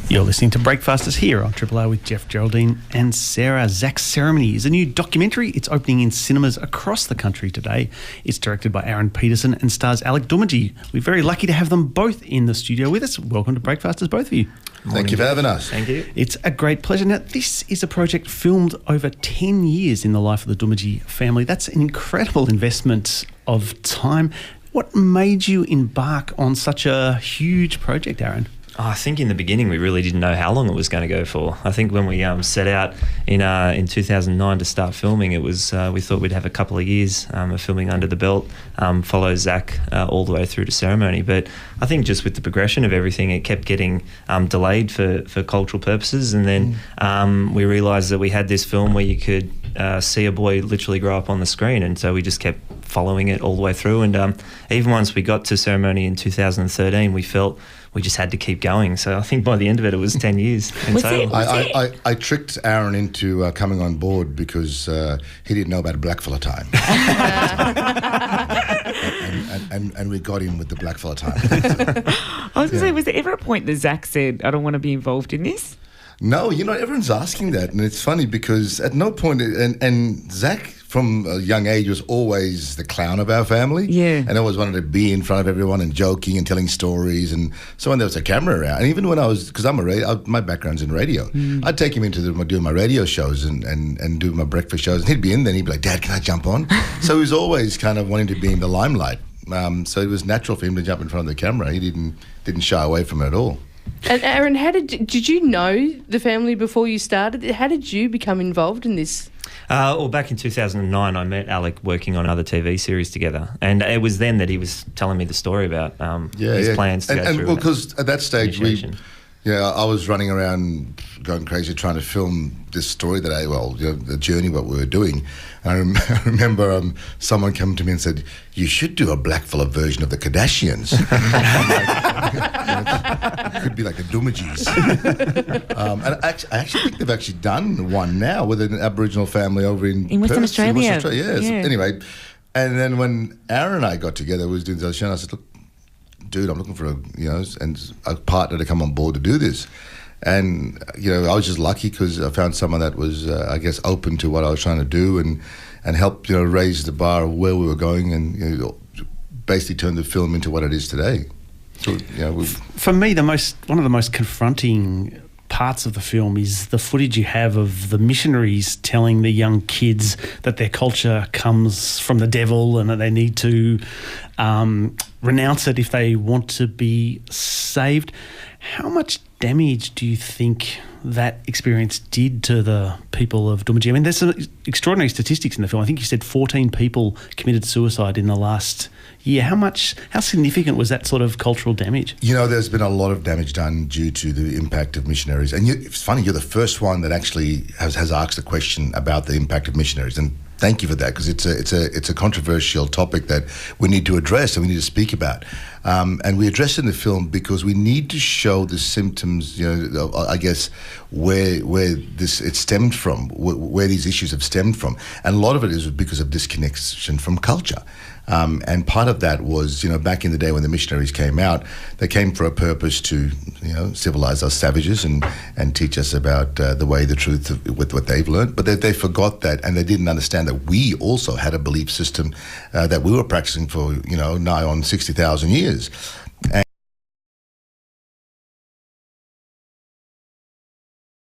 You're listening to Breakfasters here on Triple R with Jeff, Geraldine and Sarah. Zach's Ceremony is a new documentary. It's opening in cinemas across the country today. It's directed by Petersen and stars Alec, Doomadgee. We're very lucky to have them both in the studio with us. Welcome to Breakfasters, both of you. Thank you for having us. Thank you. It's a great pleasure. Now, this is a project filmed over 10 years in the life of the Doomadgee family. That's an incredible investment of time. What made you embark on such a huge project, Aaron? I think in the beginning we really didn't know how long it was going to go for. I think when we set out in 2009 to start filming, it was we thought we'd have a couple of years of filming under the belt, follow Zach all the way through to ceremony. But I think just with the progression of everything, it kept getting delayed for cultural purposes. And then we realised that we had this film where you could see a boy literally grow up on the screen. And so we just kept following it all the way through. And even once we got to ceremony in 2013, we felt we just had to keep going. So I think by the end of it, it was 10 years. I tricked Aaron into coming on board because he didn't know about blackfella time. and we got him with the blackfella time. I was going to say, was there ever a point that Zach said, I don't want to be involved in this? No, everyone's asking that. And it's funny because at no point, and Zach from a young age was always the clown of our family. Yeah. And always wanted to be in front of everyone and joking and telling stories. And so when there was a camera around, and even when I was, because my background's in radio, I'd take him into doing my radio shows and do my breakfast shows. And he'd be in there and he'd be like, Dad, can I jump on? So he was always kind of wanting to be in the limelight. So it was natural for him to jump in front of the camera. He didn't shy away from it at all. And Aaron, did you know the family before you started? How did you become involved in this? Well, back in 2009, I met Alec working on other TV series together, and it was then that he was telling me the story about his plans to go through. Well, because at that stage, I was running around going crazy trying to film this story the journey, what we were doing. And I remember someone came to me and said, you should do a blackfella version of the Kardashians. It could be like the Doomadgees. And I actually think they've actually done one now with an Aboriginal family over in Western Perth, Australia. Yes. Yeah. Anyway, and then when Aaron and I got together, we was doing the show, and I said, look, dude, I'm looking for a partner to come on board to do this. And, I was just lucky because I found someone that was, open to what I was trying to do and help, raise the bar of where we were going and, basically turn the film into what it is today. So, For me, one of the most confronting parts of the film is the footage you have of the missionaries telling the young kids that their culture comes from the devil and that they need to renounce it if they want to be saved. How much damage do you think that experience did to the people of Doomadgee? I mean, there's some extraordinary statistics in the film. I think you said 14 people committed suicide in the last year. How significant was that sort of cultural damage? There's been a lot of damage done due to the impact of missionaries. And it's funny, you're the first one that actually has asked a question about the impact of missionaries. And thank you for that, because it's a controversial topic that we need to address and we need to speak about. And we address it in the film because we need to show the symptoms, where it stemmed from, where these issues have stemmed from. And a lot of it is because of disconnection from culture. And part of that was, back in the day when the missionaries came out, they came for a purpose to, civilize us savages and teach us about the truth with what they've learned. But they forgot that, and they didn't understand that we also had a belief system that we were practicing for, nigh on 60,000 years.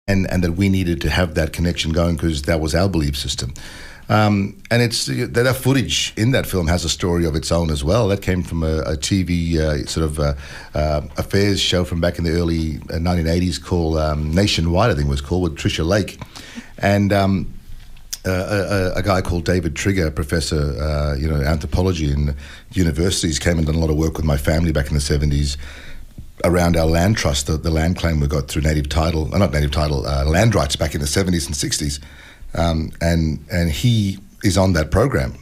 And that we needed to have that connection going because that was our belief system. And it's that footage in that film has a story of its own as well. That came from a TV affairs show from back in the early 1980s called Nationwide, I think it was called, with Tricia Lake. And a guy called David Trigger, professor, anthropology in universities, came and done a lot of work with my family back in the 70s around our land trust, the land claim we got through land rights back in the 70s and 60s. And he is on that program.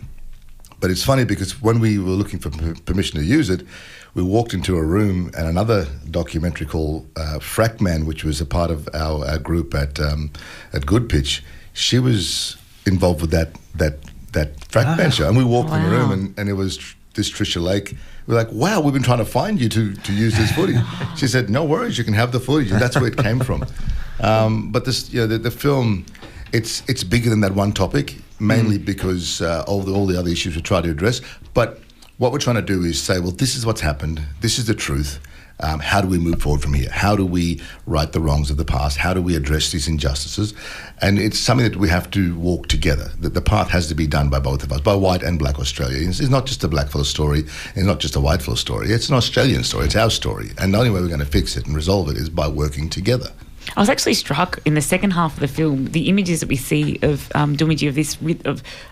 But it's funny because when we were looking for permission to use it, we walked into a room and another documentary called Frack Man, which was a part of our group at Good Pitch, she was involved with that Frack Man show. And we walked in the room and it was this Tricia Lake. We're like, wow, we've been trying to find you to use this footage. She said, no worries, you can have the footage, and that's where it came from. But this, the film, it's bigger than that one topic, mainly because all the other issues we try to address. But what we're trying to do is say, well, this is what's happened. This is the truth. How do we move forward from here? How do we right the wrongs of the past? How do we address these injustices? And it's something that we have to walk together. The path has to be done by both of us, by white and black Australia. It's not just a black fella story. It's not just a white fella story. It's an Australian story. It's our story. And the only way we're going to fix it and resolve it is by working together. I was actually struck in the second half of the film. The images that we see of Doomadgee,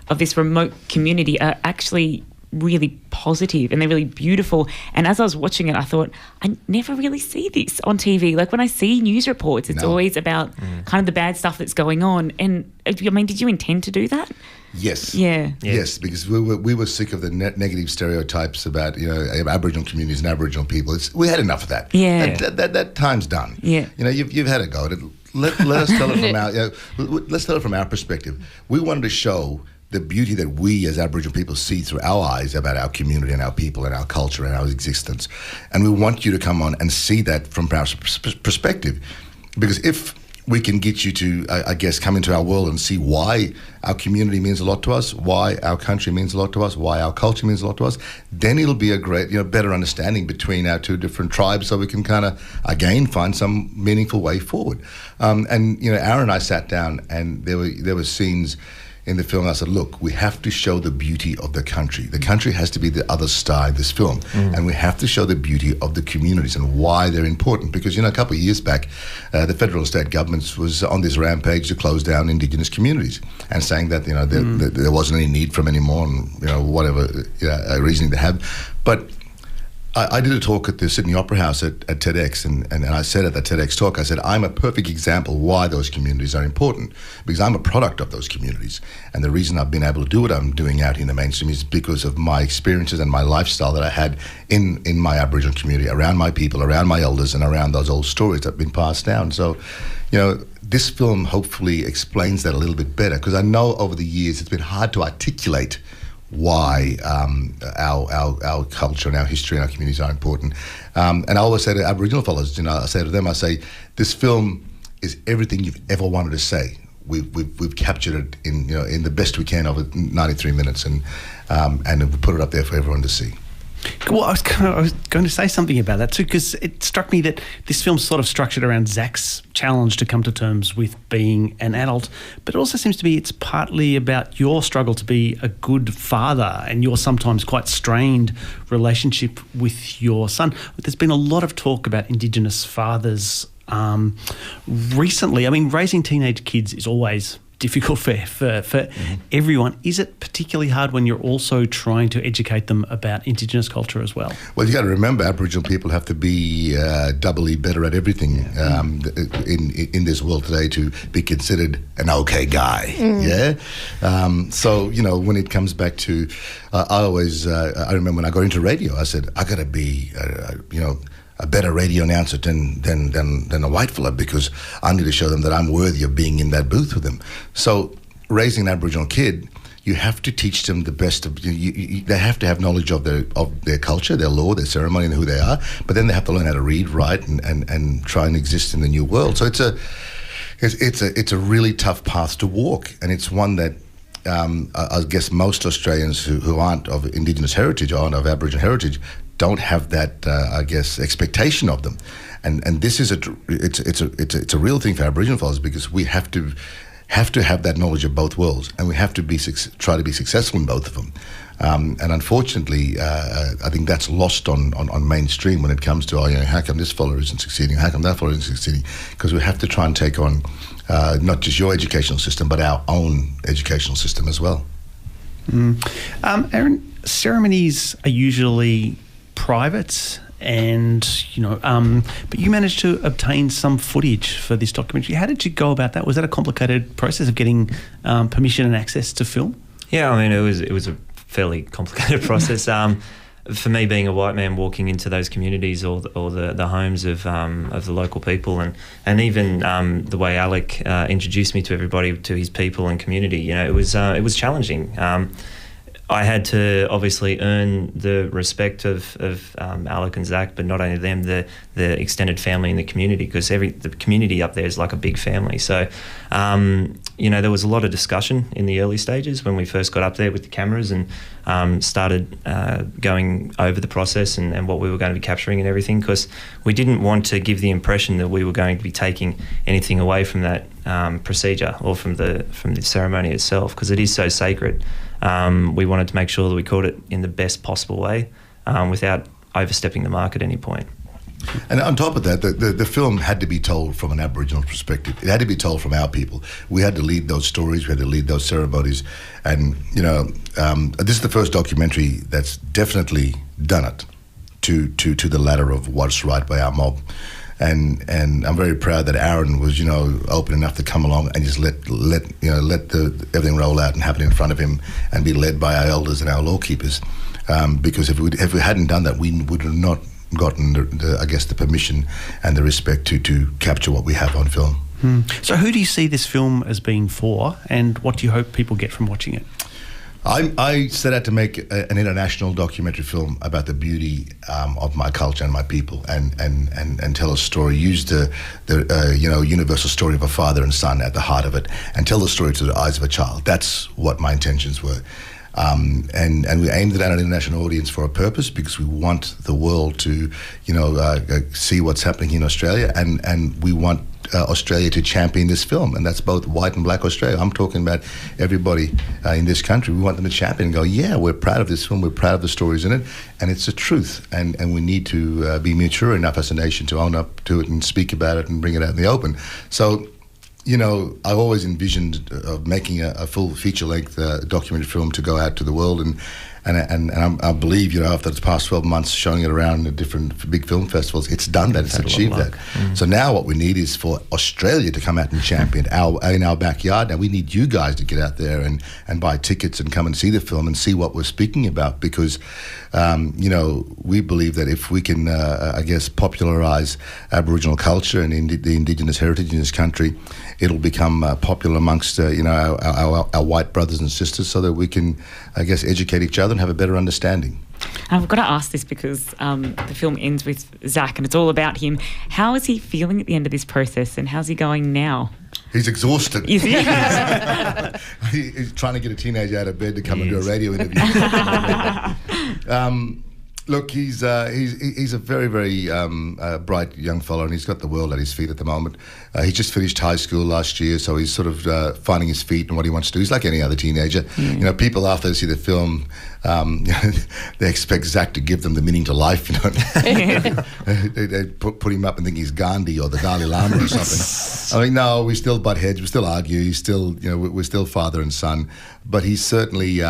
of this remote community, are actually really positive and they're really beautiful. And as I was watching it, I thought, I never really see this on TV. Like when I see news reports, it's always about kind of the bad stuff that's going on. And I mean, did you intend to do that? Yes. Yeah. Yes, because we were sick of the negative stereotypes about Aboriginal communities and Aboriginal people. We had enough of that. Yeah. That time's done. Yeah. You've had a go at it. Let us tell it from our let's tell it from our perspective. We wanted to show the beauty that we as Aboriginal people see through our eyes about our community and our people and our culture and our existence. And we want you to come on and see that from our perspective. Because if we can get you to, come into our world and see why our community means a lot to us, why our country means a lot to us, why our culture means a lot to us, then it'll be a great, better understanding between our two different tribes, so we can kind of, again, find some meaningful way forward. Aaron and I sat down, and there were scenes in the film. I said, look, we have to show the beauty of the country. The country has to be the other star in this film. And we have to show the beauty of the communities and why they're important. Because, a couple of years back, the federal and state governments was on this rampage to close down Indigenous communities and saying that, there wasn't any need for them anymore and, whatever reasoning they have. But I did a talk at the Sydney Opera House at TEDx, and I said at that TEDx talk, I said, I'm a perfect example why those communities are important, because I'm a product of those communities. And the reason I've been able to do what I'm doing out in the mainstream is because of my experiences and my lifestyle that I had in my Aboriginal community, around my people, around my elders, and around those old stories that have been passed down. So, this film hopefully explains that a little bit better, because I know over the years it's been hard to articulate why our culture and our history and our communities are important. And I always say to Aboriginal fellows, I say to them, this film is everything you've ever wanted to say. We've captured it in the best we can over 93 minutes, and we put it up there for everyone to see. Well, I was going to say something about that too, because it struck me that this film's sort of structured around Zach's challenge to come to terms with being an adult, but it also seems to be it's partly about your struggle to be a good father and your sometimes quite strained relationship with your son. There's been a lot of talk about Indigenous fathers recently. I mean, raising teenage kids is always difficult for everyone. Is it particularly hard when you're also trying to educate them about Indigenous culture as well? Well, you got to remember, Aboriginal people have to be doubly better at everything in this world today to be considered an okay guy. So when it comes back to, I remember when I got into radio, I said I got to be a better radio announcer than a white fella, because I need to show them that I'm worthy of being in that booth with them. So raising an Aboriginal kid, you have to teach them the best of. They have to have knowledge of their culture, their law, their ceremony, and who they are. But then they have to learn how to read, write, and try and exist in the new world. So it's a really tough path to walk, and it's one that I guess most Australians who aren't of Indigenous heritage or aren't of Aboriginal heritage don't have that expectation of them, and this is it's a real thing for Aboriginal fellows, because we have to have that knowledge of both worlds, and we have to try to be successful in both of them. And unfortunately, I think that's lost on mainstream when it comes to how come this fellow isn't succeeding, how come that fellow isn't succeeding, because we have to try and take on not just your educational system but our own educational system as well. Aaron, ceremonies are usually private, and but you managed to obtain some footage for this documentary. How did you go about that? Was that a complicated process of getting permission and access to film? Yeah, I mean, it was a fairly complicated process. For me, being a white man walking into those communities or the homes of the local people, and even the way Alec introduced me to everybody, to his people and community, it was challenging. I had to obviously earn the respect of Alec and Zach, but not only them, the extended family and the community, because the community up there is like a big family. So, there was a lot of discussion in the early stages when we first got up there with the cameras and started going over the process and what we were going to be capturing and everything, because we didn't want to give the impression that we were going to be taking anything away from that procedure or from the ceremony itself, because it is so sacred. We wanted to make sure that we caught it in the best possible way without overstepping the mark at any point. And on top of that, the film had to be told from an Aboriginal perspective. It had to be told from our people. We had to lead those stories. We had to lead those ceremonies. And, this is the first documentary that's definitely done it to the ladder of what's right by our mob. And I'm very proud that Aaron was, open enough to come along and just let everything roll out and happen in front of him and be led by our elders and our law keepers. Because if we hadn't done that, we would have not gotten the permission and the respect to capture what we have on film. So who do you see this film as being for, and what do you hope people get from watching it? I set out to make an international documentary film about the beauty of my culture and my people, and tell a story. Use the universal story of a father and son at the heart of it, and tell the story through the eyes of a child. That's what my intentions were. And we aimed it at an international audience for a purpose, because we want the world to, see what's happening in Australia, and we want Australia to champion this film, and that's both white and black Australia. I'm talking about everybody in this country. We want them to champion and go, yeah, we're proud of this film, we're proud of the stories in it, and it's the truth, and we need to be mature enough as a nation to own up to it and speak about it and bring it out in the open. So, I've always envisioned making a full feature-length documentary film to go out to the world, and I believe, after the past 12 months showing it around the different big film festivals, it's done that, it's achieved that. So now what we need is for Australia to come out and champion in our backyard. Now we need you guys to get out there and buy tickets and come and see the film and see what we're speaking about, because we believe that if we can, popularise Aboriginal culture and the Indigenous heritage in this country, it'll become popular amongst our white brothers and sisters, so that we can, educate each other and have a better understanding. I've got to ask this because the film ends with Zach and it's all about him. How is he feeling at the end of this process, and how's he going now? He's exhausted. Is he? He's trying to get a teenager out of bed to come and do a radio interview. Look, he's a very, very bright young fellow, and he's got the world at his feet at the moment. He just finished high school last year, so he's sort of finding his feet and what he wants to do. He's like any other teenager. People after they see the film, they expect Zach to give them the meaning to life. They put him up and think he's Gandhi or the Dalai Lama or something. I mean, no, we still butt heads, we still argue. He's still, we're still father and son, but he's certainly.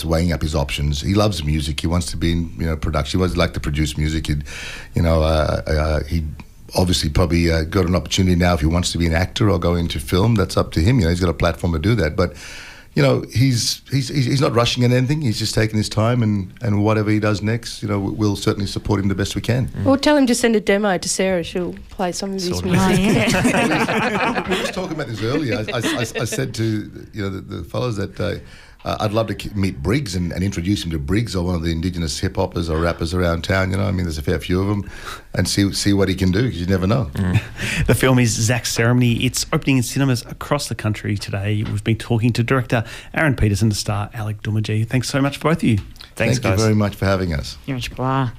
Weighing up his options. He loves music. He wants to be in, production. He would like to produce music. He obviously probably got an opportunity now if he wants to be an actor or go into film. That's up to him. He's got a platform to do that. But he's not rushing at anything. He's just taking his time, and whatever he does next, we'll certainly support him the best we can. Well, tell him to send a demo to Sarah. She'll play some of his music. Oh, yeah. We were just talking about this earlier. I said to the fellows that I'd love to meet Briggs and introduce him to Briggs or one of the Indigenous hip hoppers or rappers around town. There's a fair few of them, and see what he can do, because you never know. The film is Zach's Ceremony. It's opening in cinemas across the country today. We've been talking to director Aaron Petersen, to star Alec Doomadgee. Thanks so much, both of you. Thanks, Thank you very much for having us. You're much blah.